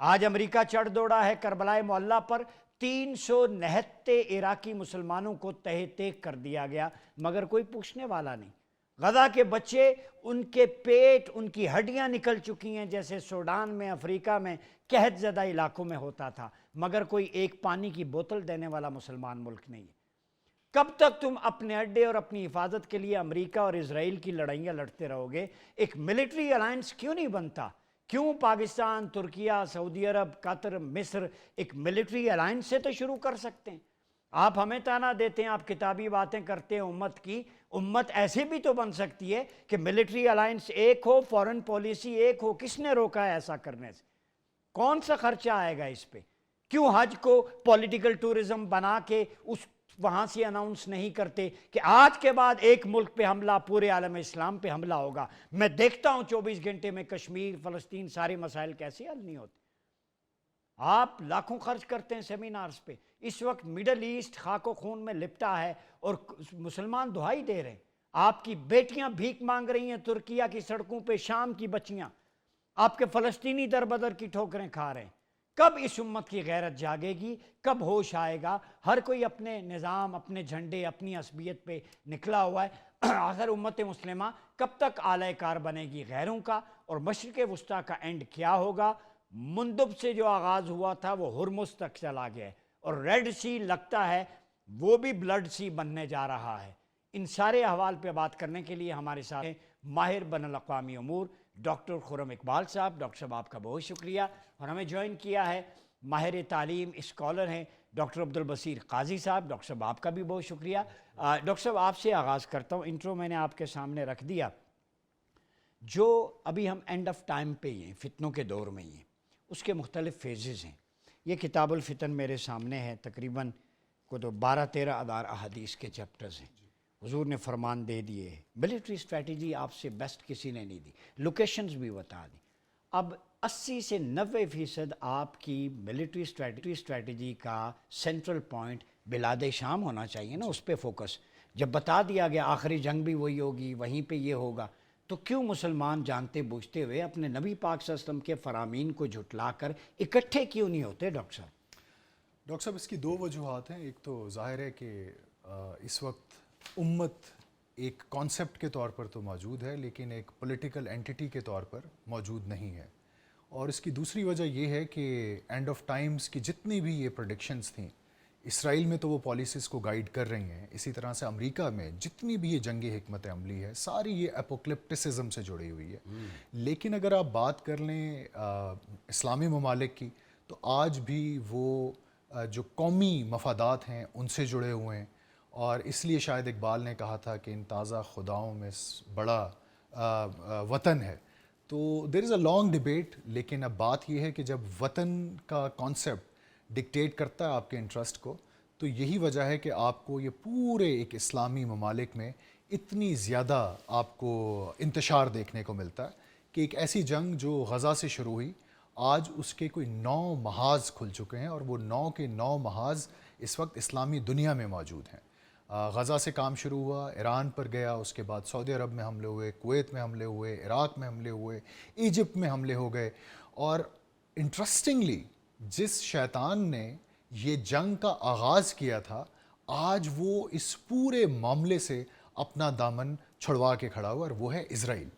آج امریکہ چڑھ دوڑا ہے کربلائے معلیٰ پر، 369 عراقی مسلمانوں کو تہہ تیغ کر دیا گیا، مگر کوئی پوچھنے والا نہیں۔ غزہ کے بچے، ان کے پیٹ، ان کی ہڈیاں نکل چکی ہیں جیسے سوڈان میں، افریقہ میں، قحط زدہ علاقوں میں ہوتا تھا، مگر کوئی ایک پانی کی بوتل دینے والا مسلمان ملک نہیں ہے۔ کب تک تم اپنے اڈے اور اپنی حفاظت کے لیے امریکہ اور اسرائیل کی لڑائیاں لڑتے رہو گے؟ ایک ملٹری الائنس کیوں نہیں بنتا؟ کیوں پاکستان، ترکیہ، سعودی عرب، قطر، مصر ایک ملٹری الائنس سے تو شروع کر سکتے ہیں؟ آپ ہمیں تانا دیتے ہیں، آپ کتابی باتیں کرتے ہیں امت کی، امت ایسے بھی تو بن سکتی ہے کہ ملٹری الائنس ایک ہو، فورن پالیسی ایک ہو۔ کس نے روکا ہے ایسا کرنے سے؟ کون سا خرچہ آئے گا اس پہ؟ کیوں حج کو پولیٹیکل ٹورزم بنا کے وہاں سے اناؤنس نہیں کرتے کہ آج کے بعد ایک ملک پہ حملہ، پورے عالم اسلام پہ حملہ ہوگا؟ میں دیکھتا ہوں 24 گھنٹے میں کشمیر، فلسطین، سارے مسائل کیسے حل نہیں ہوتے۔ آپ لاکھوں خرچ کرتے ہیں سیمینارز پہ۔ اس وقت مڈل ایسٹ خاک و خون میں لپٹا ہے اور مسلمان دہائی دے رہے ہیں۔ آپ کی بیٹیاں بھیک مانگ رہی ہیں ترکیہ کی سڑکوں پہ، شام کی بچیاں، آپ کے فلسطینی در بدر کی ٹھوکریں کھا رہے ہیں۔ کب اس امت کی غیرت جاگے گی؟ کب ہوش آئے گا؟ ہر کوئی اپنے نظام، اپنے جھنڈے، اپنی عصبیت پہ نکلا ہوا ہے۔ آخر امت مسلمہ کب تک آلہ کار بنے گی غیروں کا؟ اور مشرق وسطیٰ کا اینڈ کیا ہوگا؟ مندب سے جو آغاز ہوا تھا وہ ہرمز تک چلا گیا ہے، اور ریڈ سی لگتا ہے وہ بھی بلڈ سی بننے جا رہا ہے۔ ان سارے احوال پہ بات کرنے کے لیے ہمارے ساتھ ہیں ماہر بین الاقوامی امور ڈاکٹر خرم اقبال صاحب۔ ڈاکٹر صاحب آپ کا بہت شکریہ۔ اور ہمیں جوائن کیا ہے ماہر تعلیم، اسکالر ہیں ڈاکٹر عبدالبصیر قاضی صاحب۔ ڈاکٹر صاحب آپ کا بھی بہت شکریہ۔ ڈاکٹر صاحب آپ سے آغاز کرتا ہوں، انٹرو میں نے آپ کے سامنے رکھ دیا۔ جو ابھی ہم اینڈ آف ٹائم پہ ہی ہیں، فتنوں کے دور میں ہی ہیں، اس کے مختلف فیزز ہیں۔ یہ کتاب الفتن میرے سامنے ہے، تقریباً کو تو 12-13 ادار احادیث کے چیپٹرز ہیں۔ حضور نے فرمان دے دیے، ملٹری اسٹریٹجی آپ سے بیسٹ کسی نے نہیں دی، لوکیشنز بھی بتا دی۔ اب 80 سے 90% آپ کی ملٹری اسٹریٹجی کا سینٹرل پوائنٹ بلاد شام ہونا چاہیے نا، اس پہ فوکس۔ جب بتا دیا گیا آخری جنگ بھی وہی ہوگی، وہیں پہ یہ ہوگا، تو کیوں مسلمان جانتے بوجھتے ہوئے اپنے نبی پاک صلی اللہ علیہ وسلم کے فرامین کو جھٹلا کر اکٹھے کیوں نہیں ہوتے؟ ڈاکٹر صاحب اس کی دو وجوہات ہیں۔ ایک تو ظاہر ہے کہ اس وقت امت ایک کانسیپٹ کے طور پر تو موجود ہے، لیکن ایک پولیٹیکل اینٹیٹی کے طور پر موجود نہیں ہے۔ اور اس کی دوسری وجہ یہ ہے کہ اینڈ آف ٹائمز کی جتنی بھی یہ پریڈکشنز تھیں، اسرائیل میں تو وہ پالیسیز کو گائیڈ کر رہی ہیں، اسی طرح سے امریکہ میں جتنی بھی یہ جنگی حکمت عملی ہے، ساری یہ اپوکلپٹسزم سے جڑی ہوئی ہے۔ لیکن اگر آپ بات کر لیں اسلامی ممالک کی، تو آج بھی وہ جو قومی مفادات ہیں ان سے جڑے ہوئے ہیں، اور اس لیے شاید اقبال نے کہا تھا کہ ان تازہ خداؤں میں بڑا وطن ہے۔ تو دیر از اے لانگ ڈبیٹ، لیکن اب بات یہ ہے کہ جب وطن کا کانسیپٹ ڈکٹیٹ کرتا ہے آپ کے انٹرسٹ کو، تو یہی وجہ ہے کہ آپ کو یہ پورے ایک اسلامی ممالک میں اتنی زیادہ آپ کو انتشار دیکھنے کو ملتا ہے کہ ایک ایسی جنگ جو غزہ سے شروع ہوئی، آج اس کے کوئی 9 محاذ کھل چکے ہیں، اور وہ 9 کے 9 محاذ اس وقت اسلامی دنیا میں موجود ہیں۔ غزہ سے کام شروع ہوا، ایران پر گیا، اس کے بعد سعودی عرب میں حملے ہوئے، کویت میں حملے ہوئے، عراق میں حملے ہوئے، ایجپٹ میں حملے ہو گئے۔ اور انٹرسٹنگلی جس شیطان نے یہ جنگ کا آغاز کیا تھا، آج وہ اس پورے معاملے سے اپنا دامن چھڑوا کے کھڑا ہوا، اور وہ ہے اسرائیل۔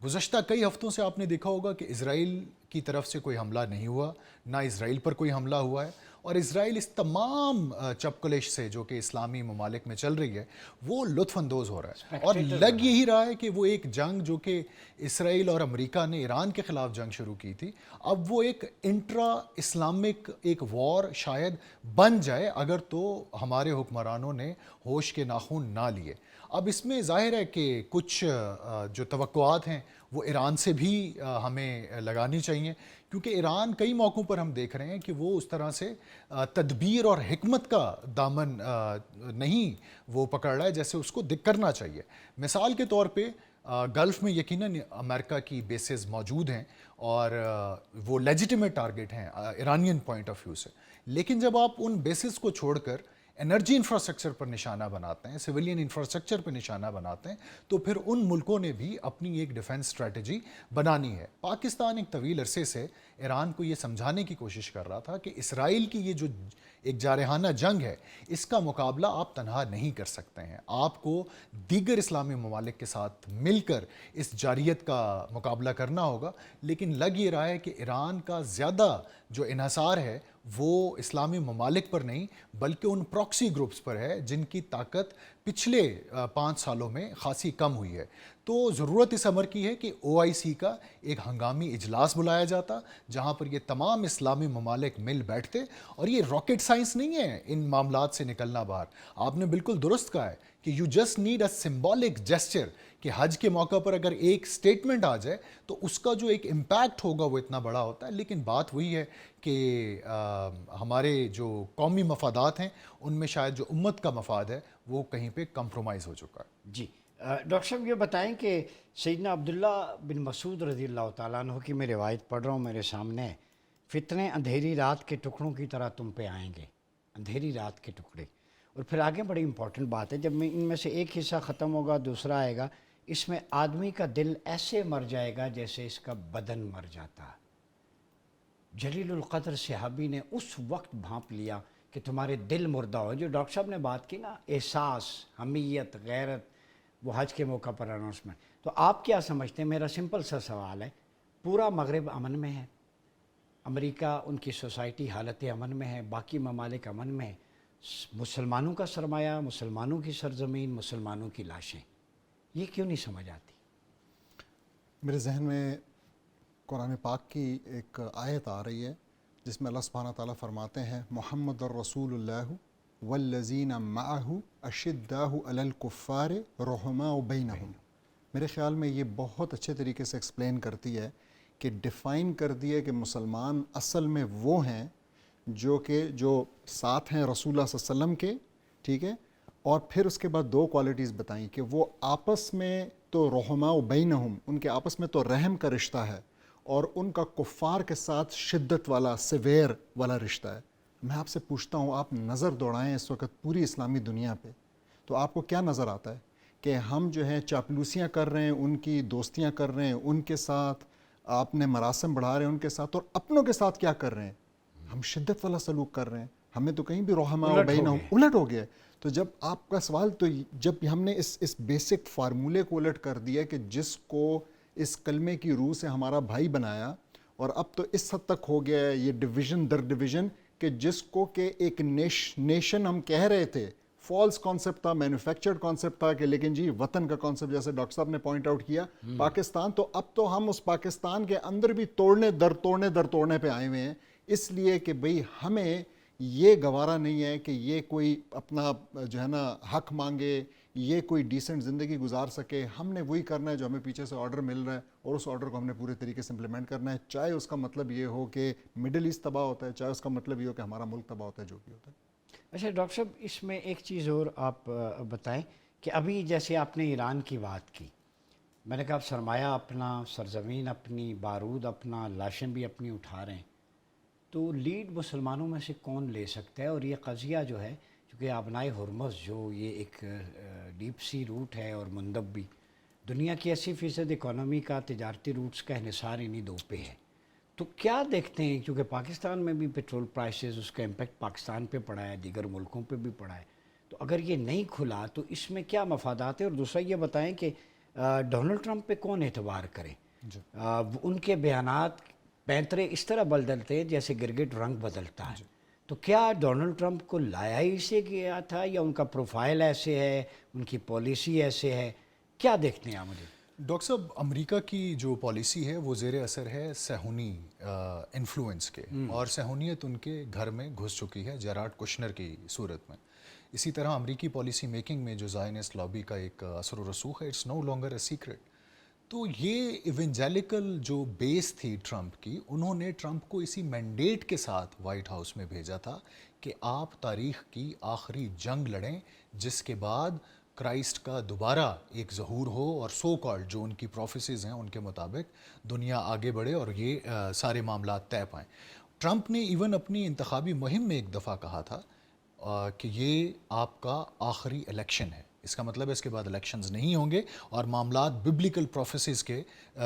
گزشتہ کئی ہفتوں سے آپ نے دیکھا ہوگا کہ اسرائیل کی طرف سے کوئی حملہ نہیں ہوا، نہ اسرائیل پر کوئی حملہ ہوا ہے، اور اسرائیل اس تمام چپکلش سے جو کہ اسلامی ممالک میں چل رہی ہے وہ لطف اندوز ہو رہا ہے، اور لگ یہی رہا ہے کہ وہ ایک جنگ جو کہ اسرائیل اور امریکہ نے ایران کے خلاف جنگ شروع کی تھی، اب وہ ایک انٹرا اسلامک ایک وار شاید بن جائے، اگر تو ہمارے حکمرانوں نے ہوش کے ناخن نہ لیے۔ اب اس میں ظاہر ہے کہ کچھ جو توقعات ہیں وہ ایران سے بھی ہمیں لگانی چاہیے، کیونکہ ایران کئی موقعوں پر ہم دیکھ رہے ہیں کہ وہ اس طرح سے تدبیر اور حکمت کا دامن نہیں وہ پکڑ رہا ہے جیسے اس کو کرنا چاہیے۔ مثال کے طور پہ گلف میں یقیناً امریکہ کی بیسز موجود ہیں، اور وہ لیجیٹیمیٹ ٹارگٹ ہیں ایرانین پوائنٹ آف ویو سے، لیکن جب آپ ان بیسز کو چھوڑ کر انرجی انفراسٹرکچر پر نشانہ بناتے ہیں, سویلین انفراسٹرکچر پر نشانہ بناتے ہیں, تو پھر ان ملکوں نے بھی اپنی ایک ڈیفنس اسٹریٹجی بنانی ہے. پاکستان ایک طویل عرصے سے ایران کو یہ سمجھانے کی کوشش کر رہا تھا کہ اسرائیل کی یہ جو ایک جارحانہ جنگ ہے, اس کا مقابلہ آپ تنہا نہیں کر سکتے ہیں, آپ کو دیگر اسلامی ممالک کے ساتھ مل کر اس جارحیت کا مقابلہ کرنا ہوگا. لیکن لگ یہ رہا ہے کہ ایران کا زیادہ جو انحصار ہے وہ اسلامی ممالک پر نہیں بلکہ ان پراکسی گروپس پر ہے جن کی طاقت پچھلے 5 سالوں میں خاصی کم ہوئی ہے. تو ضرورت اس امر کی ہے کہ OIC کا ایک ہنگامی اجلاس بلایا جاتا جہاں پر یہ تمام اسلامی ممالک مل بیٹھتے, اور یہ راکٹ سائنس نہیں ہے ان معاملات سے نکلنا باہر. آپ نے بالکل درست کہا ہے کہ you just need a symbolic gesture, کہ حج کے موقع پر اگر ایک سٹیٹمنٹ آ جائے تو اس کا جو ایک امپیکٹ ہوگا وہ اتنا بڑا ہوتا ہے. لیکن بات وہی ہے کہ ہمارے جو قومی مفادات ہیں ان میں شاید جو امت کا مفاد ہے وہ کہیں پہ کمپرومائز ہو چکا ہے. جی ڈاکٹر صاحب یہ بتائیں کہ سیدنا عبداللہ بن مسعود رضی اللہ تعالیٰ عنہ کی میں روایت پڑھ رہا ہوں میرے سامنے, فتنے اندھیری رات کے ٹکڑوں کی طرح تم پہ آئیں گے, اندھیری رات کے ٹکڑے. اور پھر آگے بڑی امپورٹنٹ بات ہے, جب میں ان میں سے ایک حصہ ختم ہوگا دوسرا آئے گا, اس میں آدمی کا دل ایسے مر جائے گا جیسے اس کا بدن مر جاتا. جلیل القدر صحابی نے اس وقت بھانپ لیا کہ تمہارے دل مردہ ہو. جو ڈاکٹر صاحب نے بات کی نا, احساس, حمیت, غیرت, وہ حج کے موقع پر اناؤنسمنٹ, تو آپ کیا سمجھتے ہیں؟ میرا سمپل سا سوال ہے, پورا مغرب امن میں ہے, امریکہ ان کی سوسائٹی حالت امن میں ہے, باقی ممالک امن میں ہے, مسلمانوں کا سرمایہ, مسلمانوں کی سرزمین, مسلمانوں کی لاشیں, یہ کیوں نہیں سمجھ آتی؟ میرے ذہن میں قرآن پاک کی ایک آیت آ رہی ہے جس میں اللہ سبحانہ تعالیٰ فرماتے ہیں محمد الرسول اللہ والذین معہ اشداء علی الکفار رحماء بینہم. میرے خیال میں یہ بہت اچھے طریقے سے ایکسپلین کرتی ہے کہ ڈیفائن کر دیا کہ مسلمان اصل میں وہ ہیں جو ساتھ ہیں رسول اللہ صلی اللہ علیہ وسلم کے, ٹھیک ہے, اور پھر اس کے بعد 2 کوالٹیز بتائیں کہ وہ آپس میں تو رحماء بینہم, ان کے آپس میں تو رحم کا رشتہ ہے, اور ان کا کفار کے ساتھ شدت والا, سیویر والا رشتہ ہے. میں آپ سے پوچھتا ہوں, آپ نظر دوڑائیں اس وقت پوری اسلامی دنیا پہ, تو آپ کو کیا نظر آتا ہے کہ ہم جو ہیں چاپلوسیاں کر رہے ہیں, ان کی دوستیاں کر رہے ہیں, ان کے ساتھ آپ نے مراسم بڑھا رہے ہیں ان کے ساتھ, اور اپنوں کے ساتھ کیا کر رہے ہیں؟ ہم شدت والا سلوک کر رہے ہیں. ہمیں تو کہیں بھی رحماء بینہم الٹ ہو گیا. تو جب آپ کا سوال, تو جب ہم نے اس بیسک فارمولے کو الٹ کر دیا کہ جس کو اس کلمے کی روح سے ہمارا بھائی بنایا, اور اب تو اس حد تک ہو گیا ہے یہ ڈویژن در ڈویژن کہ جس کو کہ ایک نیشن ہم کہہ رہے تھے, فالس کانسیپٹ تھا, مینوفیکچرڈ کانسیپٹ تھا کہ لیکن جی وطن کا کانسیپٹ, جیسے ڈاکٹر صاحب نے پوائنٹ آؤٹ کیا پاکستان, تو اب تو ہم اس پاکستان کے اندر بھی توڑنے پہ آئے ہوئے ہیں, اس لیے کہ بھئی ہمیں یہ گوارا نہیں ہے کہ یہ کوئی اپنا جو ہے نا حق مانگے, یہ کوئی ڈیسنٹ زندگی گزار سکے. ہم نے وہی کرنا ہے جو ہمیں پیچھے سے آرڈر مل رہا ہے, اور اس آرڈر کو ہم نے پورے طریقے سے امپلیمنٹ کرنا ہے, چاہے اس کا مطلب یہ ہو کہ مڈل ایسٹ تباہ ہوتا ہے, چاہے اس کا مطلب یہ ہو کہ ہمارا ملک تباہ ہوتا ہے, جو بھی ہوتا ہے. اچھا ڈاکٹر صاحب, اس میں ایک چیز اور آپ بتائیں کہ ابھی جیسے آپ نے ایران کی بات کی, میں نے کہا سرمایہ اپنا, سرزمین اپنی, بارود اپنا, لاشیں بھی اپنی اٹھا رہے ہیں, تو لیڈ مسلمانوں میں سے کون لے سکتا ہے؟ اور یہ قضیہ جو ہے, چونکہ آبنائے ہرمز جو یہ ایک ڈیپ سی روٹ ہے اور مندب بھی, دنیا کی 80% اکانومی کا, تجارتی روٹس کا انحصار انہی 2 پہ ہے, تو کیا دیکھتے ہیں, کیونکہ پاکستان میں بھی پیٹرول پرائسز, اس کا امپیکٹ پاکستان پہ پڑا ہے, دیگر ملکوں پہ بھی پڑا ہے, تو اگر یہ نہیں کھلا تو اس میں کیا مفادات ہیں؟ اور دوسرا یہ بتائیں کہ ڈونلڈ ٹرمپ پہ کون اعتبار کرے؟ ان کے بیانات پینترے اس طرح بدلتے ہیں جیسے گرگٹ رنگ بدلتا ہے, تو کیا ڈونلڈ ٹرمپ کو لایا ہی سے گیا تھا, یا ان کا پروفائل ایسے ہے, ان کی پالیسی ایسے ہے, کیا دیکھتے ہیں آپ مجھے؟ ڈاکٹر صاحب, امریکہ کی جو پالیسی ہے وہ زیر اثر ہے صہیونی انفلوئنس کے, اور صہیونیت ان کے گھر میں گھس چکی ہے جیرارڈ کشنر کی صورت میں. اسی طرح امریکی پالیسی میکنگ میں جو زائنسٹ لابی کا ایک اثر و رسوخ ہے, it's no longer a secret. تو یہ ایونجیلیکل جو بیس تھی ٹرمپ کی, انہوں نے ٹرمپ کو اسی مینڈیٹ کے ساتھ وائٹ ہاؤس میں بھیجا تھا کہ آپ تاریخ کی آخری جنگ لڑیں جس کے بعد کرائسٹ کا دوبارہ ایک ظہور ہو, اور سو کالڈ جو ان کی پروفیسیز ہیں ان کے مطابق دنیا آگے بڑھے اور یہ سارے معاملات طے پائیں. ٹرمپ نے ایون اپنی انتخابی مہم میں ایک دفعہ کہا تھا کہ یہ آپ کا آخری الیکشن ہے. اس کا مطلب ہے اس کے بعد الیکشنز نہیں ہوں گے اور معاملات ببلیکل پروفیسز کے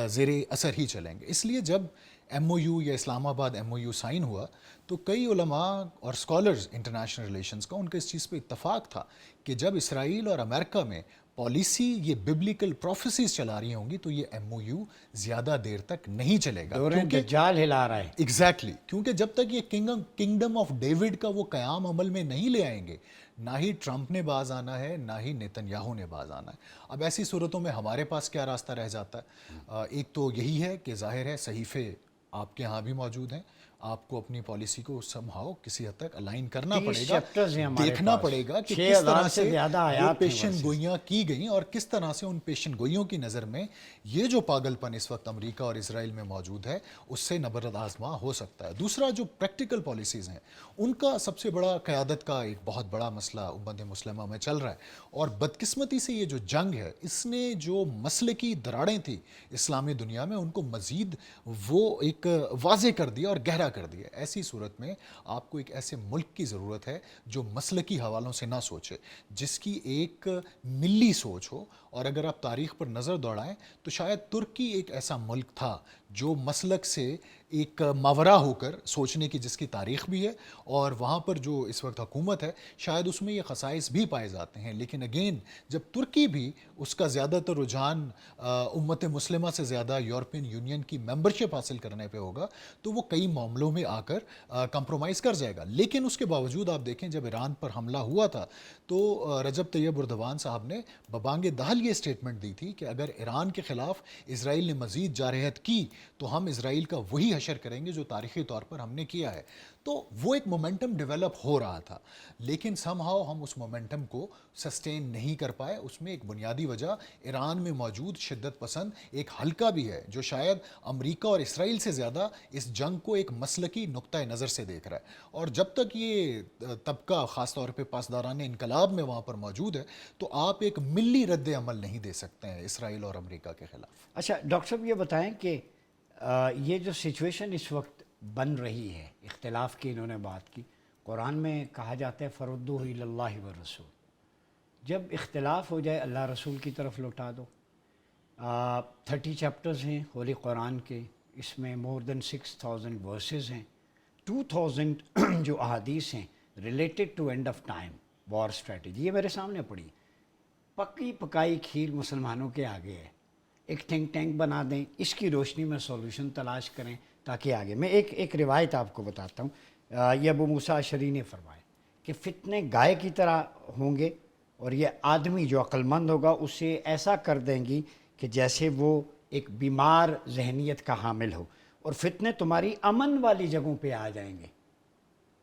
زیر اثر ہی چلیں گے. اس لیے جب ایم او یو یا اسلام آباد ایم او یو سائن ہوا تو کئی علماء اور اسکالرز انٹرنیشنل ریلیشنز کا ان کا اس چیز پہ اتفاق تھا کہ جب اسرائیل اور امریکہ میں پالیسی یہ ببلیکل پروفیسیز چلا رہی ہوں گی تو یہ ایم او یو زیادہ دیر تک نہیں چلے گا. دوریں دجال ہلا رہا ہے. ایگزیکٹلی کیونکہ جب تک یہ کنگڈم آف ڈیوڈ کا وہ قیام عمل میں نہیں لے آئیں گے, نہ ہی ٹرمپ نے باز آنا ہے نہ ہی نیتن یاہو نے باز آنا ہے. اب ایسی صورتوں میں ہمارے پاس کیا راستہ رہ جاتا ہے؟ ایک تو یہی ہے کہ ظاہر ہے صحیفے آپ کے ہاں بھی موجود ہیں, آپ کو اپنی پالیسی کو سمہاؤ کسی حد تک الائن کرنا پڑے گا, دیکھنا پڑے گا کہ کس طرح سے وہ پیشن گوئیاں کی گئیں اور کس طرح سے ان پیشن گوئیوں کی نظر میں یہ جو پاگل پن اس وقت امریکہ اور اسرائیل میں موجود ہے اس سے نبرد آزما ہو سکتا ہے. دوسرا جو پریکٹیکل پالیسیز ہیں ان کا سب سے بڑا قیادت کا ایک بہت بڑا مسئلہ امت مسلمہ میں چل رہا ہے, اور بدقسمتی سے یہ جو جنگ ہے اس نے جو مسلکی دراڑیں تھیں اسلامی دنیا میں ان کو مزید وہ ایک واضح کر دیا اور گہرا کر دیا. ایسی صورت میں آپ کو ایک ایسے ملک کی ضرورت ہے جو مسلکی حوالوں سے نہ سوچے, جس کی ایک ملی سوچ ہو. اور اگر آپ تاریخ پر نظر دوڑائیں تو شاید ترکی ایک ایسا ملک تھا جو مسلک سے ایک ماورا ہو کر سوچنے کی جس کی تاریخ بھی ہے, اور وہاں پر جو اس وقت حکومت ہے شاید اس میں یہ خصائص بھی پائے جاتے ہیں. لیکن اگین جب ترکی بھی اس کا زیادہ تر رجحان امت مسلمہ سے زیادہ یورپین یونین کی ممبرشپ حاصل کرنے پہ ہوگا تو وہ کئی معاملوں میں آ کر کمپرومائز کر جائے گا. لیکن اس کے باوجود آپ دیکھیں جب ایران پر حملہ ہوا تھا تو رجب طیب اردوان صاحب نے ببانگ دہل یہ اسٹیٹمنٹ دی تھی کہ اگر ایران کے خلاف اسرائیل نے مزید جارحیت کی تو ہم اسرائیل کا وہی حشر کریں گے جو تاریخی طور پر ہم نے کیا ہے. تو وہ ایک مومنٹم ڈیولپ ہو رہا تھا, لیکن سم ہاؤ ہم اس مومنٹم کو سسٹین نہیں کر پائے. اس میں ایک بنیادی وجہ ایران میں موجود شدت پسند ایک حلقہ بھی ہے جو شاید امریکہ اور اسرائیل سے زیادہ اس جنگ کو ایک مسلکی نقطۂ نظر سے دیکھ رہا ہے. اور جب تک یہ طبقہ خاص طور پہ پاسداران انقلاب میں وہاں پر موجود ہے تو آپ ایک ملی رد عمل نہیں دے سکتے ہیں اسرائیل اور امریکہ کے خلاف. اچھا ڈاکٹر صاحب یہ بتائیں کہ یہ جو سچویشن اس وقت بن رہی ہے, اختلاف کی انہوں نے بات کی, قرآن میں کہا جاتا ہے فردوہ الی اللہ والرسول, جب اختلاف ہو جائے اللہ رسول کی طرف لوٹا دو. 30 چیپٹرز ہیں ہولی قرآن کے, اس میں مور دین 6000 ورسز ہیں, 2000 جو احادیث ہیں related to end of time war strategy, یہ میرے سامنے پڑی. پکی پکائی کھیر مسلمانوں کے آگے ہے, ایک تھنک ٹینک بنا دیں, اس کی روشنی میں سولوشن تلاش کریں تاکہ آگے. میں ایک روایت آپ کو بتاتا ہوں, یہ ابو موسیٰ اشعری نے فرمایا کہ فتنے گائے کی طرح ہوں گے اور یہ آدمی جو عقل مند ہوگا اسے ایسا کر دیں گی کہ جیسے وہ ایک بیمار ذہنیت کا حامل ہو, اور فتنے تمہاری امن والی جگہوں پہ آ جائیں گے,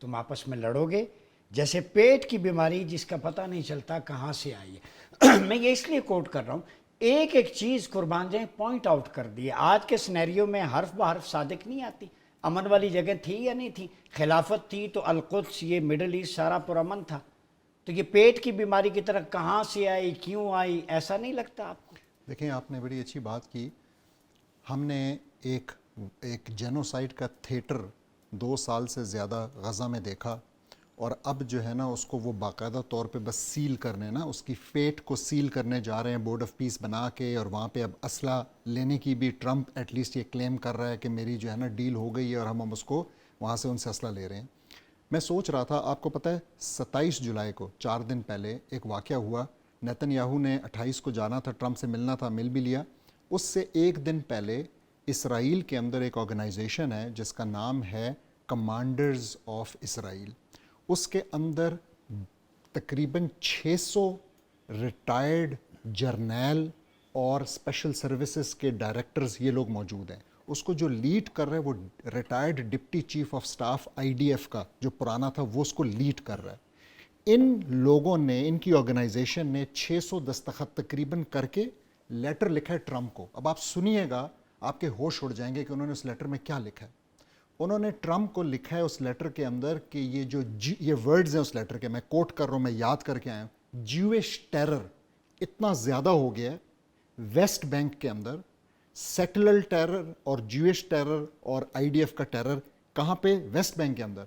تم آپس میں لڑو گے جیسے پیٹ کی بیماری جس کا پتہ نہیں چلتا کہاں سے آئی ہے. میں یہ اس لیے کوٹ کر رہا ہوں, ایک ایک چیز قربان جائیں پوائنٹ آؤٹ کر دی. آج کے سینیریو میں حرف بحرف صادق نہیں آتی. امن والی جگہ تھی یا نہیں تھی؟ خلافت تھی تو القدس یہ مڈل ایسٹ سارا پرامن تھا, تو یہ پیٹ کی بیماری کی طرح کہاں سے آئی, کیوں آئی, ایسا نہیں لگتا آپ کو؟ دیکھیں آپ نے بڑی اچھی بات کی. ہم نے ایک جینوسائڈ کا تھیٹر 2 سال سے زیادہ غزہ میں دیکھا, اور اب جو ہے نا اس کو وہ باقاعدہ طور پہ بس سیل کرنے, نا اس کی فیٹ کو سیل کرنے جا رہے ہیں بورڈ آف پیس بنا کے, اور وہاں پہ اب اسلحہ لینے کی بھی ٹرمپ ایٹ لیسٹ یہ کلیم کر رہا ہے کہ میری جو ہے نا ڈیل ہو گئی ہے اور ہم اس کو وہاں سے ان سے اسلحہ لے رہے ہیں. میں سوچ رہا تھا, آپ کو پتہ ہے 27 جولائی کو 4 دن پہلے ایک واقعہ ہوا. نیتن یاہو نے 28 کو جانا تھا, ٹرمپ سے ملنا تھا, مل بھی لیا. اس سے ایک دن پہلے اسرائیل کے اندر ایک آرگنائزیشن ہے جس کا نام ہے کمانڈرز آف اسرائیل. اس کے اندر تقریباً 600 ریٹائرڈ جرنیل اور اسپیشل سروسز کے ڈائریکٹرز یہ لوگ موجود ہیں. اس کو جو لیڈ کر رہا ہے وہ retired deputy chief of staff IDF کا جو پرانا تھا وہ اس کو لیڈ کر رہا ہے. ان لوگوں نے, ان کی آرگنائزیشن نے 600 دستخط تقریباً کر کے لیٹر لکھا ہے ٹرمپ کو. اب آپ سنیے گا آپ کے ہوش اڑ جائیں گے کہ انہوں نے اس لیٹر میں کیا لکھا ہے. انہوں نے ٹرمپ کو لکھا ہے اس لیٹر کے اندر کہ یہ ورڈز ہیں اس لیٹر کے, میں کوٹ کر رہا ہوں, میں یاد کر کے آیا ہوں. جیوش ٹیرر اتنا زیادہ ہو گیا ہے ویسٹ بینک کے اندر, سیٹلر ٹیرر اور جیوش ٹیرر اور IDF کا ٹیرر کہاں پہ, ویسٹ بینک کے اندر,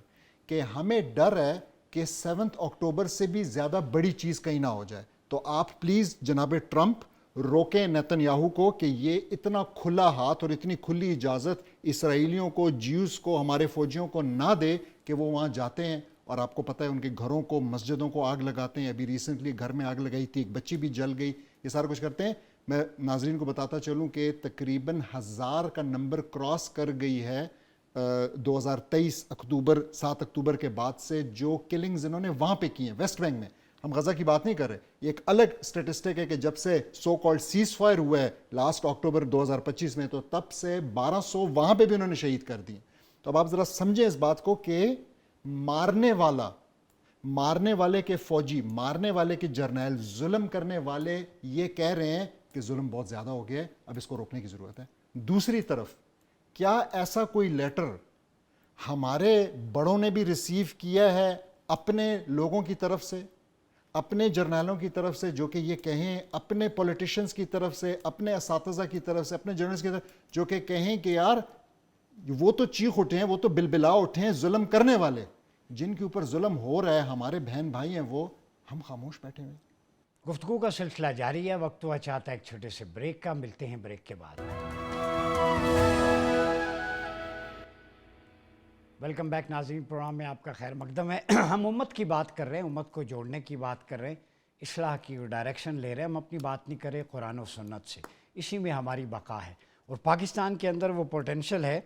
کہ ہمیں ڈر ہے کہ 7 اکتوبر سے بھی زیادہ بڑی چیز کہیں نہ ہو جائے. تو آپ پلیز جناب ٹرمپ روکیں نیتن یاہو کو کہ یہ اتنا کھلا ہاتھ اور اتنی کھلی اجازت اسرائیلیوں کو، جیوز کو، ہمارے فوجیوں کو نہ دے کہ وہ وہاں جاتے ہیں اور آپ کو پتہ ہے ان کے گھروں کو، مسجدوں کو آگ لگاتے ہیں. ابھی ریسنٹلی گھر میں آگ لگائی تھی، ایک بچی بھی جل گئی، یہ سارا کچھ کرتے ہیں. میں ناظرین کو بتاتا چلوں کہ تقریباً 1000 کا نمبر کراس کر گئی ہے 2023 اکتوبر 7 اکتوبر کے بعد سے جو کلنگز انہوں نے وہاں پہ کی ہیں ویسٹ بینک میں. ہم غزہ کی بات نہیں کر رہے. یہ ایک الگ سٹیٹسٹک ہے کہ جب سے سو کالڈ سیز فائر ہوا ہے لاسٹ اکتوبر 2025 میں، تو تب سے 1200 وہاں پہ بھی انہوں نے شہید کر دی. تو اب آپ ذرا سمجھیں اس بات کو کہ مارنے والے کے فوجی، مارنے والے کے جرنیل، ظلم کرنے والے یہ کہہ رہے ہیں کہ ظلم بہت زیادہ ہو گیا ہے، اب اس کو روکنے کی ضرورت ہے. دوسری طرف کیا ایسا کوئی لیٹر ہمارے بڑوں نے بھی ریسیو کیا ہے اپنے لوگوں کی طرف سے، اپنے جرنیلوں کی طرف سے، جو کہ یہ کہیں، اپنے پولیٹیشنز کی طرف سے، اپنے اساتذہ کی طرف سے، اپنے جرنلسٹ کی طرف، جو کہ کہیں کہ یار وہ تو چیخ اٹھے ہیں، وہ تو بلبلا اٹھے ہیں ظلم کرنے والے، جن کے اوپر ظلم ہو رہا ہے ہمارے بہن بھائی ہیں، وہ ہم خاموش بیٹھے ہوئے. گفتگو کا سلسلہ جاری ہے. وقت ہوا چاہتا ہے ایک چھوٹے سے بریک کا. ملتے ہیں بریک کے بعد. ویلکم بیک ناظرین، پروگرام میں آپ کا خیر مقدم ہے. ہم امت کی بات کر رہے ہیں، امت کو جوڑنے کی بات کر رہے ہیں، اصلاح کی ڈائریکشن لے رہے ہیں. ہم اپنی بات نہیں کر رہے قرآن و سنت سے، اسی میں ہماری بقا ہے. اور پاکستان کے اندر وہ پوٹینشل ہے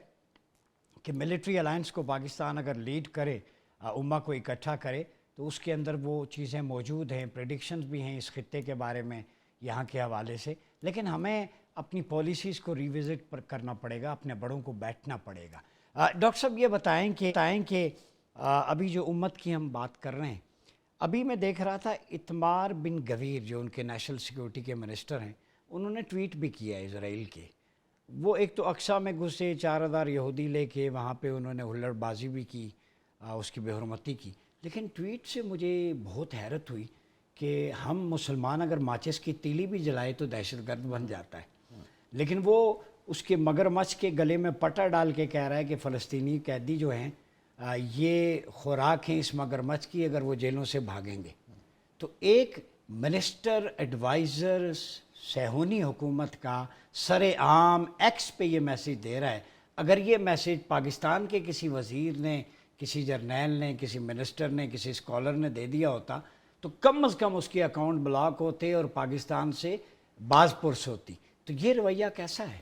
کہ ملٹری الائنس کو پاکستان اگر لیڈ کرے، امہ کو اکٹھا کرے، تو اس کے اندر وہ چیزیں موجود ہیں. پریڈکشنز بھی ہیں اس خطے کے بارے میں یہاں کے حوالے سے. لیکن ہمیں اپنی پالیسیز کو ریوزٹ کرنا پڑے گا، اپنے بڑوں کو بیٹھنا پڑے گا. ڈاکٹر صاحب یہ بتائیں کہ ابھی جو امت کی ہم بات کر رہے ہیں، ابھی میں دیکھ رہا تھا اتمار بن گویر جو ان کے نیشنل سیکیورٹی کے منسٹر ہیں، انہوں نے ٹویٹ بھی کیا اسرائیل کے. وہ ایک تو اقصیٰ میں گھسے، 4000 یہودی لے کے وہاں پہ انہوں نے ہلڑ بازی بھی کی، اس کی بے حرمتی کی. لیکن ٹویٹ سے مجھے بہت حیرت ہوئی کہ ہم مسلمان اگر ماچس کی تیلی بھی جلائے تو دہشت گرد بن جاتا ہے، لیکن وہ اس کے مگرمچھ کے گلے میں پٹا ڈال کے کہہ رہا ہے کہ فلسطینی قیدی جو ہیں یہ خوراک ہیں اس مگرمچھ کی اگر وہ جیلوں سے بھاگیں گے. تو ایک منسٹر ایڈوائزر صہیونی حکومت کا سر عام ایکس پہ یہ میسیج دے رہا ہے. اگر یہ میسیج پاکستان کے کسی وزیر نے، کسی جرنیل نے، کسی منسٹر نے، کسی اسکالر نے دے دیا ہوتا تو کم از کم اس کے اکاؤنٹ بلاک ہوتے اور پاکستان سے باز پرس ہوتی. تو یہ رویہ کیسا ہے؟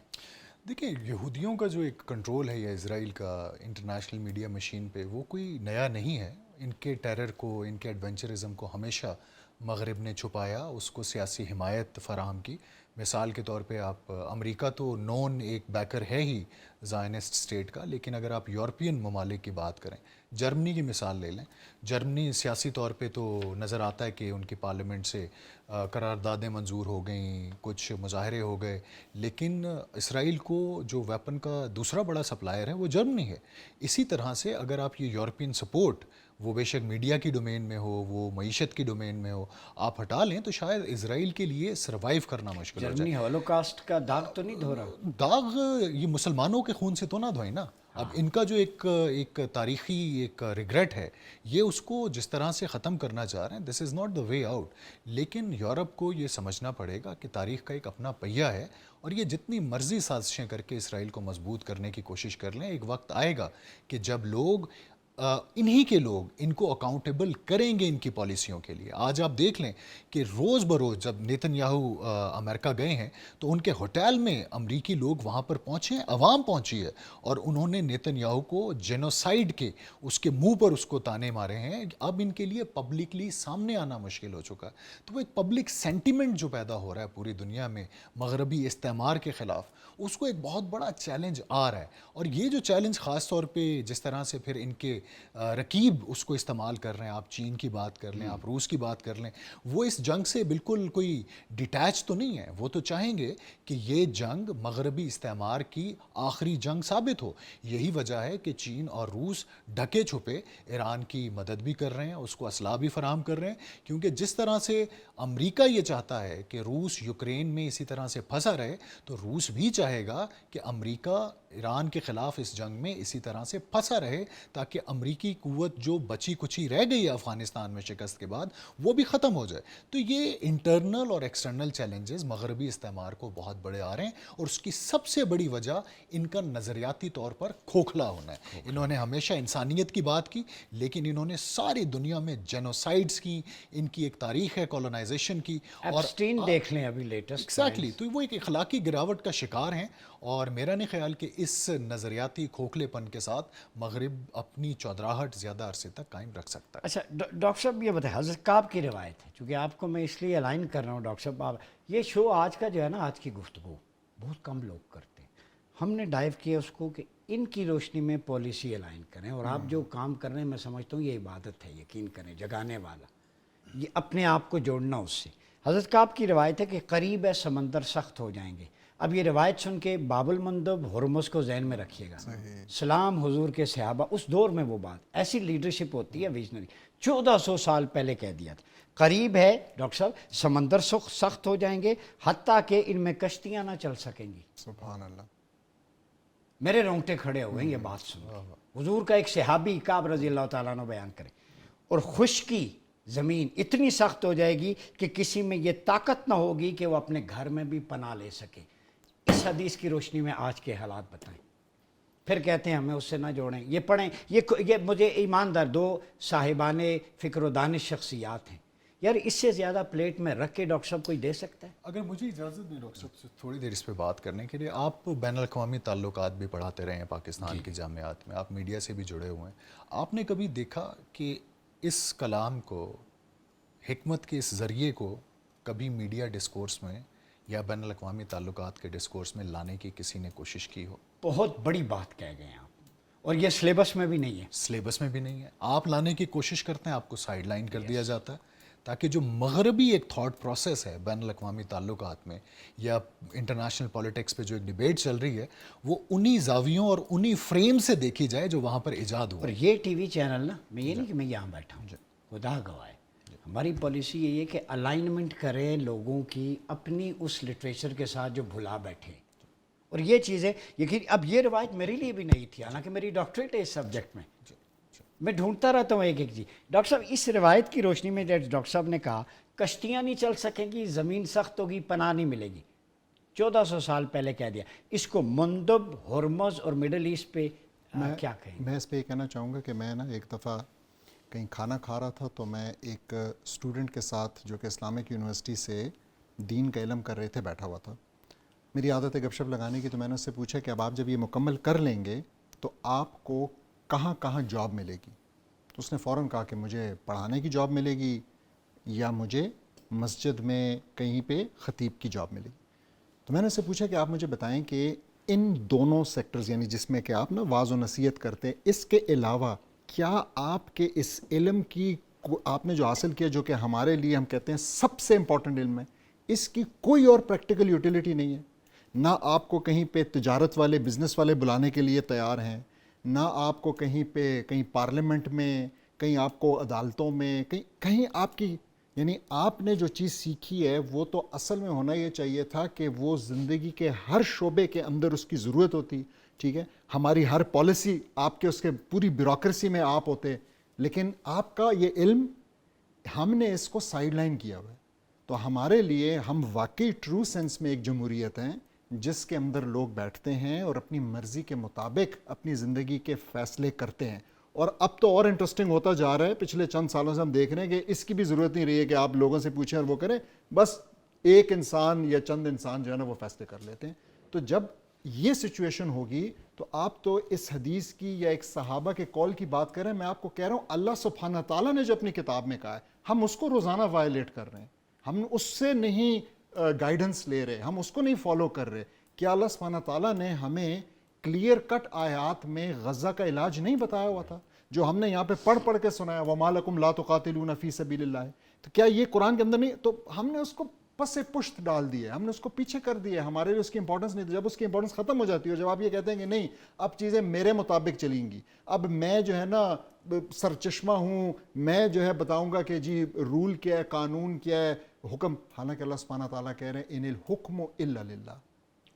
دیکھیں، یہودیوں کا جو ایک کنٹرول ہے یا اسرائیل کا انٹرنیشنل میڈیا مشین پہ، وہ کوئی نیا نہیں ہے. ان کے ٹیرر کو، ان کے ایڈونچرزم کو ہمیشہ مغرب نے چھپایا، اس کو سیاسی حمایت فراہم کی. مثال کے طور پہ آپ امریکا تو نون ایک بیکر ہے ہی زائنسٹ اسٹیٹ کا، لیکن اگر آپ یورپین ممالک کی بات کریں، جرمنی کی مثال لے لیں. جرمنی سیاسی طور پہ تو نظر آتا ہے کہ ان کی پارلیمنٹ سے قراردادیں منظور ہو گئیں، کچھ مظاہرے ہو گئے، لیکن اسرائیل کو جو ویپن کا دوسرا بڑا سپلائر ہے وہ جرمنی ہے. اسی طرح سے اگر آپ یہ یورپین سپورٹ، وہ بے شک میڈیا کی ڈومین میں ہو، وہ معیشت کی ڈومین میں ہو، آپ ہٹا لیں تو شاید اسرائیل کے لیے سروائیو کرنا مشکل ہو جائے. جرمنی ہولوکاسٹ کا داغ تو نہیں دھو رہا؟ داغ یہ مسلمانوں کے خون سے تو نہ دھوئیں نا. اب ان کا جو ایک تاریخی ایک ریگریٹ ہے، یہ اس کو جس طرح سے ختم کرنا چاہ رہے ہیں، this is not the way out. لیکن یورپ کو یہ سمجھنا پڑے گا کہ تاریخ کا ایک اپنا پہیہ ہے، اور یہ جتنی مرضی سازشیں کر کے اسرائیل کو مضبوط کرنے کی کوشش کر لیں، ایک وقت آئے گا کہ جب لوگ انہی کے لوگ ان کو اکاؤنٹیبل کریں گے ان کی پالیسیوں کے لیے. آج آپ دیکھ لیں کہ روز بروز جب نیتن یاہو امریکہ گئے ہیں تو ان کے ہوٹل میں امریکی لوگ وہاں پر پہنچے ہیں، عوام پہنچی ہے، اور انہوں نے نیتن یاہو کو جینوسائیڈ کے اس کے منہ پر اس کو تانے مارے ہیں. اب ان کے لیے پبلکلی سامنے آنا مشکل ہو چکا ہے. تو وہ ایک پبلک سینٹیمنٹ جو پیدا ہو رہا ہے پوری دنیا میں مغربی استعمار کے خلاف، اس کو ایک بہت بڑا چیلنج آ رہا ہے. اور یہ جو چیلنج خاص طور پہ جس طرح سے پھر ان کے رقیب اس کو استعمال کر رہے ہیں، آپ چین کی بات کر لیں، آپ روس کی بات کر لیں، وہ اس جنگ سے بالکل کوئی ڈیٹیچ تو نہیں ہے. وہ تو چاہیں گے کہ یہ جنگ مغربی استعمار کی آخری جنگ ثابت ہو. یہی وجہ ہے کہ چین اور روس ڈھکے چھپے ایران کی مدد بھی کر رہے ہیں، اس کو اسلحہ بھی فراہم کر رہے ہیں، کیونکہ جس طرح سے امریکہ یہ چاہتا ہے کہ روس یوکرین میں اسی طرح سے پھنسا رہے، تو روس بھی چاہے گا کہ امریکہ ایران کے خلاف اس جنگ میں اسی طرح سے پھنسا رہے تاکہ امریکی قوت جو بچی کچی رہ گئی ہے افغانستان میں شکست کے بعد وہ بھی ختم ہو جائے. تو یہ انٹرنل اور ایکسٹرنل چیلنجز مغربی استعمار کو بہت بڑے آ رہے ہیں اور اس کی سب سے بڑی وجہ ان کا نظریاتی طور پر کھوکھلا ہونا ہے. انہوں نے ہمیشہ انسانیت کی بات کی لیکن انہوں نے ساری دنیا میں جینوسائڈز کی, ان کی ایک تاریخ ہے کولونائزیشن کی, اور ایپسٹین دیکھ لیں ابھی لیٹسٹ. ایگزیکٹلی. تو وہ ایک اخلاقی گراوٹ کا شکار ہیں اور میرا نہیں خیال کہ اس نظریاتی کھوکھلے پن کے ساتھ مغرب اپنی چودراہٹ زیادہ عرصے تک قائم رکھ سکتا ہے. اچھا ڈاکٹر صاحب یہ بتائیں, حضرت کعب کی روایت ہے, چونکہ آپ کو میں اس لیے الائن کر رہا ہوں ڈاکٹر صاحب, آپ یہ شو آج کا جو ہے نا, آج کی گفتگو بہت کم لوگ کرتے ہیں. ہم نے ڈائیو کیا اس کو کہ ان کی روشنی میں پالیسی الائن کریں, اور آپ جو کام کر رہے ہیں میں سمجھتا ہوں یہ عبادت ہے, یقین کریں, جگانے والا, یہ اپنے آپ کو جوڑنا اس سے. حضرت کعب کی روایت ہے کہ قریب ہے سمندر سخت ہو جائیں گے. اب یہ روایت سن کے باب المندب ہرمز کو ذہن میں رکھیے گا. سلام حضور کے صحابہ, اس دور میں وہ بات, ایسی لیڈرشپ ہوتی ہے ویژنری. 1400 سال پہلے کہہ دیا تھا قریب ہے ڈاکٹر صاحب, سمندر سخت ہو جائیں گے حتیٰ کہ ان میں کشتیاں نہ چل سکیں گی. سبحان اللہ. میرے رونگٹے کھڑے ہو گئے یہ بات سن کے. حضور کا ایک صحابی کعب رضی اللہ تعالیٰ عنہ بیان کرے, اور خشکی زمین اتنی سخت ہو جائے گی کہ کسی میں یہ طاقت نہ ہوگی کہ وہ اپنے گھر میں بھی پناہ لے سکے. اس حدیث کی روشنی میں آج کے حالات بتائیں. پھر کہتے ہیں ہمیں اس سے نہ جوڑیں, یہ پڑھیں, یہ مجھے ایماندار دو صاحبان فکر و دانش شخصیات ہیں یار, اس سے زیادہ پلیٹ میں رکھ کے ڈاکٹر صاحب کوئی دے سکتا ہے؟ اگر مجھے اجازت دیں ڈاکٹر صاحب سے تھوڑی دیر اس پہ بات کرنے کے لیے. آپ بین الاقوامی تعلقات بھی پڑھاتے رہے ہیں پاکستان کی جامعات میں, آپ میڈیا سے بھی جڑے ہوئے ہیں. آپ نے کبھی دیکھا کہ اس کلام کو, حکمت کے اس ذریعے کو کبھی میڈیا ڈسکورس میں یا بین الاقوامی تعلقات کے ڈسکورس میں لانے کی کسی نے کوشش کی ہو؟ بہت بڑی بات کہہ گئے آپ, اور یہ سلیبس میں بھی نہیں ہے. سلیبس میں بھی نہیں ہے. آپ لانے کی کوشش کرتے ہیں, آپ کو سائیڈ لائن کر دیا جاتا ہے, تاکہ جو مغربی ایک تھاٹ پروسیس ہے بین الاقوامی تعلقات میں یا انٹرنیشنل پولیٹکس پہ جو ایک ڈیبیٹ چل رہی ہے, وہ انہی زاویوں اور انہی فریم سے دیکھی جائے جو وہاں پر ایجاد ہوا. اور یہ ٹی وی چینل نا, میں یہ نہیں کہ میں یہاں بیٹھا ہوں, خدا گواہ ہے, ہماری پالیسی یہ ہے کہ الائنمنٹ کریں لوگوں کی اپنی اس لٹریچر کے ساتھ جو بھلا بیٹھے. اور یہ چیزیں یقین, اب یہ روایت میرے لیے بھی نہیں تھی, حالانکہ میری ڈاکٹریٹ ہے اس سبجیکٹ میں ڈھونڈتا رہتا ہوں ایک ایک چیز. ڈاکٹر صاحب اس روایت کی روشنی میں ڈاکٹر صاحب نے کہا کشتیاں نہیں چل سکیں گی, زمین سخت ہوگی, پناہ نہیں ملے گی. 1400 سال پہلے کہہ دیا. اس کو مندب, ہرمز اور مڈل ایسٹ پہ کیا کہیں؟ میں اس پہ یہ کہنا چاہوں گا کہ میں نا ایک دفعہ کہیں کھانا کھا رہا تھا, تو میں ایک اسٹوڈنٹ کے ساتھ جو کہ اسلامک یونیورسٹی سے دین کا علم کر رہے تھے بیٹھا ہوا تھا. میری عادت ہے گپ شپ لگانے کی, تو میں نے اس سے پوچھا کہ اب آپ جب یہ مکمل کر لیں گے تو آپ کو کہاں کہاں جاب ملے گی؟ تو اس نے فوراً کہا کہ مجھے پڑھانے کی جاب ملے گی یا مجھے مسجد میں کہیں پہ خطیب کی جاب ملے گی. تو میں نے اس سے پوچھا کہ آپ مجھے بتائیں کہ ان دونوں سیکٹرز, یعنی جس میں کہ آپ نا واعظ و نصیحت کرتے, اس کے علاوہ کیا آپ کے اس علم کی آپ نے جو حاصل کیا, جو کہ ہمارے لیے ہم کہتے ہیں سب سے امپورٹنٹ علم ہے, اس کی کوئی اور پریکٹیکل یوٹیلیٹی نہیں ہے؟ نہ آپ کو کہیں پہ تجارت والے, بزنس والے بلانے کے لیے تیار ہیں, نہ آپ کو کہیں پہ, کہیں پارلیمنٹ میں, کہیں آپ کو عدالتوں میں, کہیں آپ کی, یعنی آپ نے جو چیز سیکھی ہے وہ تو اصل میں ہونا یہ چاہیے تھا کہ وہ زندگی کے ہر شعبے کے اندر اس کی ضرورت ہوتی. ٹھیک ہے, ہماری ہر پالیسی آپ کے اس کے پوری بیوروکریسی میں آپ ہوتے, لیکن آپ کا یہ علم ہم نے اس کو سائیڈ لائن کیا ہوا ہے. تو ہمارے لیے ہم واقعی ٹرو سینس میں ایک جمہوریت ہیں جس کے اندر لوگ بیٹھتے ہیں اور اپنی مرضی کے مطابق اپنی زندگی کے فیصلے کرتے ہیں. اور اب تو اور انٹرسٹنگ ہوتا جا رہا ہے, پچھلے چند سالوں سے ہم دیکھ رہے ہیں کہ اس کی بھی ضرورت نہیں رہی ہے کہ آپ لوگوں سے پوچھیں اور وہ کریں, بس ایک انسان یا چند انسان جو ہے نا وہ فیصلے کر لیتے ہیں. تو جب یہ سچویشن ہوگی تو آپ تو اس حدیث کی یا ایک صحابہ کے قول کی بات کر رہے ہیں. میں آپ کو کہہ رہا ہوں اللہ سبحانہ تعالیٰ نے جو اپنی کتاب میں کہا ہے, ہم اس کو روزانہ وائلیٹ کر رہے ہیں, ہم اس سے نہیں گائیڈنس لے رہے, ہم اس کو نہیں فالو کر رہے. کیا اللہ سبحانہ تعالیٰ نے ہمیں کلیئر کٹ آیات میں غزہ کا علاج نہیں بتایا ہوا تھا جو ہم نے یہاں پہ پڑھ پڑھ کے سنایا, وَمَا لَكُمْ لَا تُقَاتِلُونَ فِي سَبِيلِ اللَّهِ؟ تو کیا یہ قرآن کے اندر نہیں؟ تو ہم نے اس کو پس پشت ڈال دی ہے, ہم نے اس کو پیچھے کر دیا ہے, ہمارے لیے اس کی امپورٹنس نہیں. جب اس کی امپورٹنس ختم ہو جاتی ہے, جب آپ یہ کہتے ہیں کہ نہیں اب چیزیں میرے مطابق چلیں گی, اب میں جو ہے نا سرچشمہ ہوں, میں جو ہے بتاؤں گا کہ جی رول کیا ہے, قانون کیا ہے, حکم, حالانکہ اللہ سبحانہ تعالیٰ کہہ رہے ہیں ان الحکم الا للہ,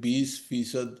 20%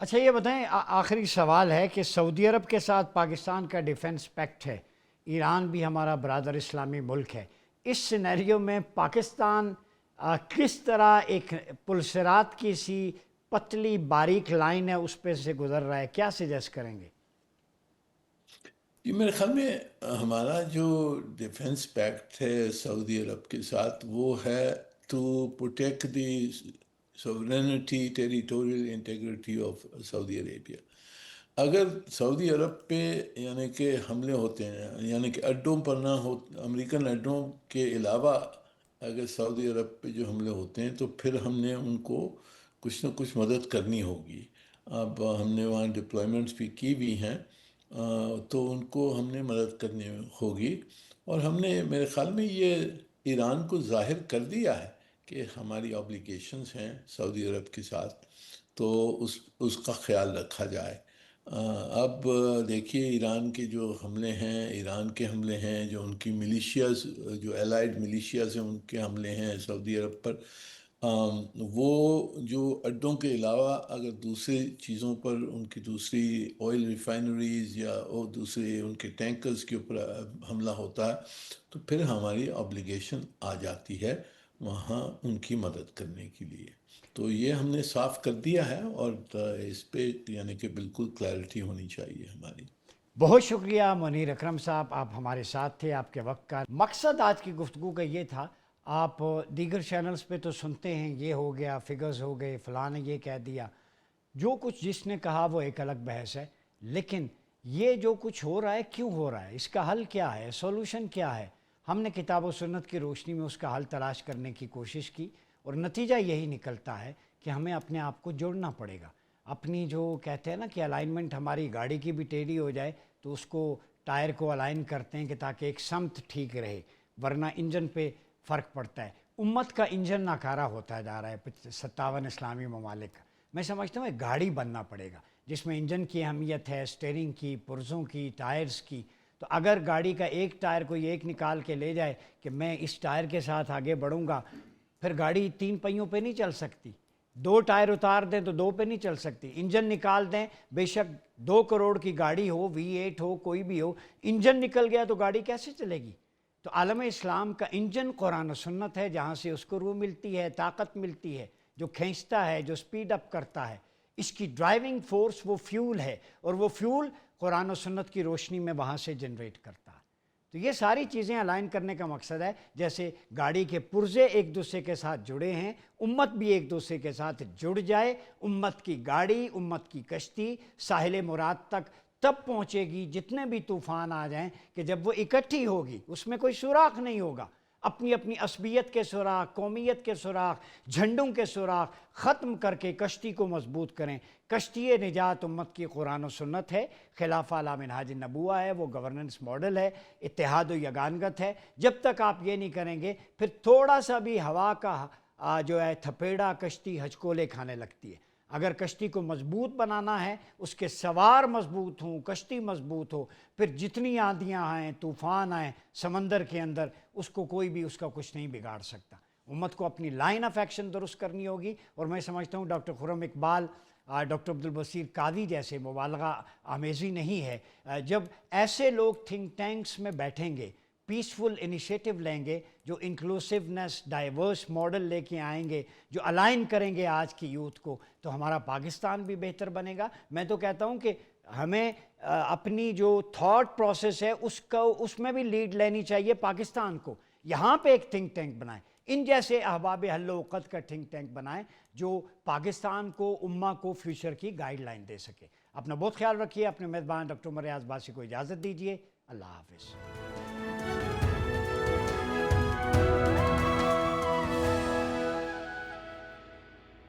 اچھا یہ بتائیں، آخری سوال ہے کہ سعودی عرب کے ساتھ پاکستان کا ڈیفنس پیکٹ ہے، ایران بھی ہمارا برادر اسلامی ملک ہے، اس سینیریو میں پاکستان کس طرح ایک پلسرات کی سی پتلی باریک لائن ہے اس پہ سے گزر رہا ہے، کیا سجیسٹ کریں گے؟ یہ میرے خیال میں ہمارا جو ڈیفنس پیکٹ ہے سعودی عرب کے ساتھ وہ ہے to protect the sovereignty territorial integrity of Saudi Arabia. اگر سعودی عرب پہ یعنی کہ حملے ہوتے ہیں، یعنی کہ اڈوں پر نہ ہو، امریکن اڈوں کے علاوہ اگر سعودی عرب پہ جو حملے ہوتے ہیں تو پھر ہم نے ان کو کچھ نہ کچھ مدد کرنی ہوگی. اب ہم نے وہاں ڈپلائمنٹس بھی کی بھی ہیں، تو ان کو ہم نے مدد کرنی ہوگی. اور ہم نے میرے خیال میں یہ ایران کو ظاہر کر دیا ہے کہ ہماری آبلیگیشنز ہیں سعودی عرب کے ساتھ، تو اس کا خیال رکھا جائے. اب دیکھیے ایران کے جو حملے ہیں، ایران کے حملے ہیں، جو ان کی ملیشیاز، جو الائیڈ ملیشیاز ہیں ان کے حملے ہیں سعودی عرب پر، وہ جو اڈوں کے علاوہ اگر دوسری چیزوں پر ان کی دوسری آئل ریفائنریز یا اور دوسرے ان کے ٹینکرز کے اوپر حملہ ہوتا ہے تو پھر ہماری آبلیگیشن آ جاتی ہے وہاں ان کی مدد کرنے کے لیے. تو یہ ہم نے صاف کر دیا ہے اور اس پہ یعنی کہ بالکل کلیئرٹی ہونی چاہیے ہماری. بہت شکریہ منیر اکرم صاحب، آپ ہمارے ساتھ تھے. آپ کے وقت کا مقصد آج کی گفتگو کا یہ تھا، آپ دیگر چینلز پہ تو سنتے ہیں یہ ہو گیا، فگرز ہو گئے، فلاں نے یہ کہہ دیا، جو کچھ جس نے کہا وہ ایک الگ بحث ہے، لیکن یہ جو کچھ ہو رہا ہے کیوں ہو رہا ہے، اس کا حل کیا ہے، سولوشن کیا ہے. ہم نے کتاب و سنت کی روشنی میں اس کا حل تلاش کرنے کی کوشش کی اور نتیجہ یہی نکلتا ہے کہ ہمیں اپنے آپ کو جوڑنا پڑے گا. اپنی جو کہتے ہیں نا کہ الائنمنٹ ہماری گاڑی کی بھی ٹیڑھی ہو جائے تو اس کو ٹائر کو الائن کرتے ہیں کہ تاکہ ایک سمت ٹھیک رہے، ورنہ انجن پہ فرق پڑتا ہے. امت کا انجن ناکارہ ہوتا جا رہا ہے 57 اسلامی ممالک کا. میں سمجھتا ہوں ایک گاڑی بننا پڑے گا جس میں انجن کی اہمیت ہے، سٹیئرنگ کی، پرزوں کی، ٹائرز کی. تو اگر گاڑی کا ایک ٹائر کوئی ایک نکال کے لے جائے کہ میں اس ٹائر کے ساتھ آگے بڑھوں گا، پھر گاڑی 3 پہیوں پہ نہیں چل سکتی. 2 ٹائر اتار دیں تو 2 پہ نہیں چل سکتی. انجن نکال دیں، بے شک 2 کروڑ کی گاڑی ہو، V8 ہو، کوئی بھی ہو، انجن نکل گیا تو گاڑی کیسے چلے گی؟ تو عالم اسلام کا انجن قرآن و سنت ہے، جہاں سے اس کو روح ملتی ہے، طاقت ملتی ہے، جو کھینچتا ہے، جو سپیڈ اپ کرتا ہے. اس کی ڈرائیونگ فورس وہ فیول ہے، اور وہ فیول قرآن و سنت کی روشنی میں وہاں سے جنریٹ کرتا ہے. تو یہ ساری چیزیں الائن کرنے کا مقصد ہے. جیسے گاڑی کے پرزے ایک دوسرے کے ساتھ جڑے ہیں، امت بھی ایک دوسرے کے ساتھ جڑ جائے. امت کی گاڑی، امت کی کشتی ساحل مراد تک تب پہنچے گی جتنے بھی طوفان آ جائیں کہ جب وہ اکٹھی ہوگی، اس میں کوئی سوراخ نہیں ہوگا. اپنی اپنی عصبیت کے سوراخ، قومیت کے سوراخ، جھنڈوں کے سوراخ ختم کر کے کشتی کو مضبوط کریں. کشتی نجات امت کی قرآن و سنت ہے، خلافہ علی منہاج النبوہ ہے، وہ گورننس ماڈل ہے، اتحاد و یگانگت ہے. جب تک آپ یہ نہیں کریں گے پھر تھوڑا سا بھی ہوا کا جو ہے تھپیڑا کشتی ہچکولے کھانے لگتی ہے. اگر کشتی کو مضبوط بنانا ہے، اس کے سوار مضبوط ہوں، کشتی مضبوط ہو، پھر جتنی آندیاں آئیں، طوفان آئیں سمندر کے اندر، اس کو کوئی بھی اس کا کچھ نہیں بگاڑ سکتا. امت کو اپنی لائن آف ایکشن درست کرنی ہوگی. اور میں سمجھتا ہوں ڈاکٹر خرم اقبال، ڈاکٹر عبدالبصیر قاضی جیسے مبالغہ آمیزی نہیں ہے. جب ایسے لوگ تھنک ٹینکس میں بیٹھیں گے، پیسفل انیشیٹو لیں گے، جو انکلوسیونیس، ڈائیورس ماڈل لے کے آئیں گے، جو الائن کریں گے آج کی یوتھ کو، تو ہمارا پاکستان بھی بہتر بنے گا. میں تو کہتا ہوں کہ ہمیں اپنی جو تھاٹ پروسیس ہے اس میں بھی لیڈ لینی چاہیے پاکستان کو. یہاں پہ ایک تھنک ٹینک بنائیں، ان جیسے احباب حل و عقد کا تھنک ٹینک بنائیں جو پاکستان کو، امہ کو فیوچر کی گائیڈ لائن دے سکے. اپنا بہت خیال رکھیے. اپنے میزبان ڈاکٹر عمر ریاض باسی کو اجازت دیجیے. اللہ حافظ.